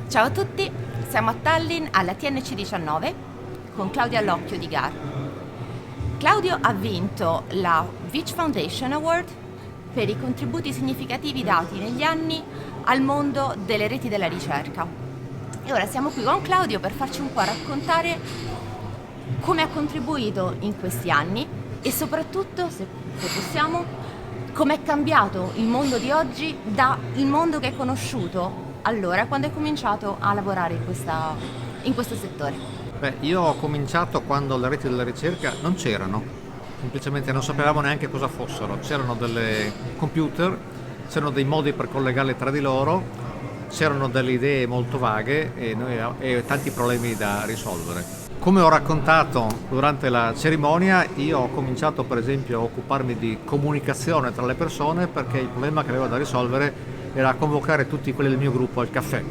Ciao a tutti, siamo a Tallinn alla TNC 19 con Claudio Allocchio di GAR. Claudio ha vinto la Beach Foundation Award per i contributi significativi dati negli anni al mondo delle reti della ricerca. E ora siamo qui con Claudio per farci un po' raccontare come ha contribuito in questi anni e soprattutto, se possiamo, come è cambiato il mondo di oggi dal mondo che hai conosciuto allora quando hai cominciato a lavorare in questo settore. Io ho cominciato quando le reti della ricerca non c'erano, semplicemente non sapevamo neanche cosa fossero. C'erano delle computer, c'erano dei modi per collegarle tra di loro, c'erano delle idee molto vaghe e tanti problemi da risolvere. Come ho raccontato durante la cerimonia, io ho cominciato per esempio a occuparmi di comunicazione tra le persone perché il problema che avevo da risolvere era convocare tutti quelli del mio gruppo al caffè.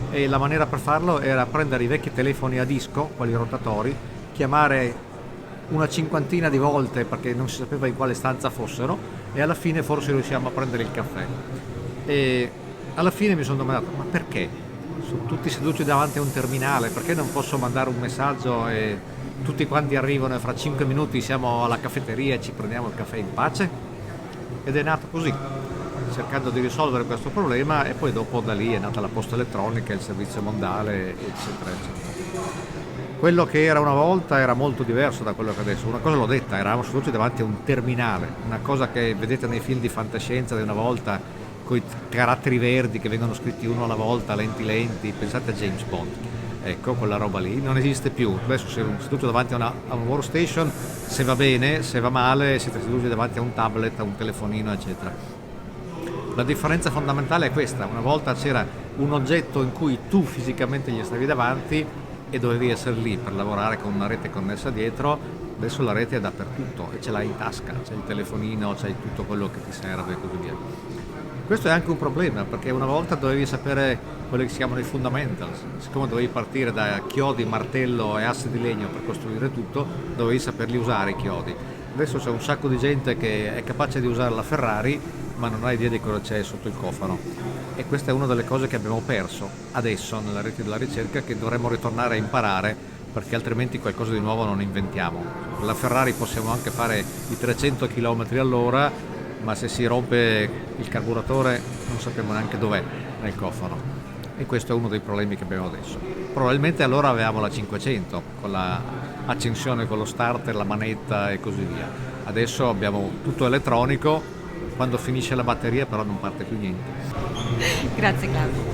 E la maniera per farlo era prendere i vecchi telefoni a disco, quelli rotatori, chiamare una cinquantina di volte perché non si sapeva in quale stanza fossero e alla fine forse riusciamo a prendere il caffè. E alla fine mi sono domandato, ma perché? Sono tutti seduti davanti a un terminale, perché non posso mandare un messaggio e tutti quanti arrivano e fra 5 minuti siamo alla caffetteria e ci prendiamo il caffè in pace? Ed è nato così, cercando di risolvere questo problema, e poi dopo da lì è nata la posta elettronica, il servizio mondale, eccetera, eccetera. Quello che era una volta era molto diverso da quello che adesso. Una cosa l'ho detta, eravamo seduti davanti a un terminale, una cosa che vedete nei film di fantascienza di una volta, con i caratteri verdi che vengono scritti uno alla volta, lenti, pensate a James Bond. Ecco, quella roba lì non esiste più. Adesso siete seduti davanti a un workstation, se va bene, se va male, siete seduti davanti a un tablet, a un telefonino, eccetera. La differenza fondamentale è questa: una volta c'era un oggetto in cui tu fisicamente gli stavi davanti e dovevi essere lì per lavorare con una rete connessa dietro. Adesso la rete è dappertutto e ce l'hai in tasca, c'è il telefonino, c'hai tutto quello che ti serve e così via. Questo è anche un problema perché una volta dovevi sapere quelli che si chiamano i fundamentals, siccome dovevi partire da chiodi, martello e assi di legno per costruire tutto, dovevi saperli usare i chiodi. Adesso c'è un sacco di gente che è capace di usare la Ferrari ma non ha idea di cosa c'è sotto il cofano, e questa è una delle cose che abbiamo perso adesso nella rete della ricerca, che dovremmo ritornare a imparare perché altrimenti qualcosa di nuovo non inventiamo. Con la Ferrari possiamo anche fare i 300 km all'ora, ma se si rompe il carburatore non sappiamo neanche dov'è nel cofano, e questo è uno dei problemi che abbiamo adesso. Probabilmente allora avevamo la 500 con la accensione, con lo starter, la manetta e così via. Adesso abbiamo tutto elettronico, quando finisce la batteria però non parte più niente. Grazie Claudio.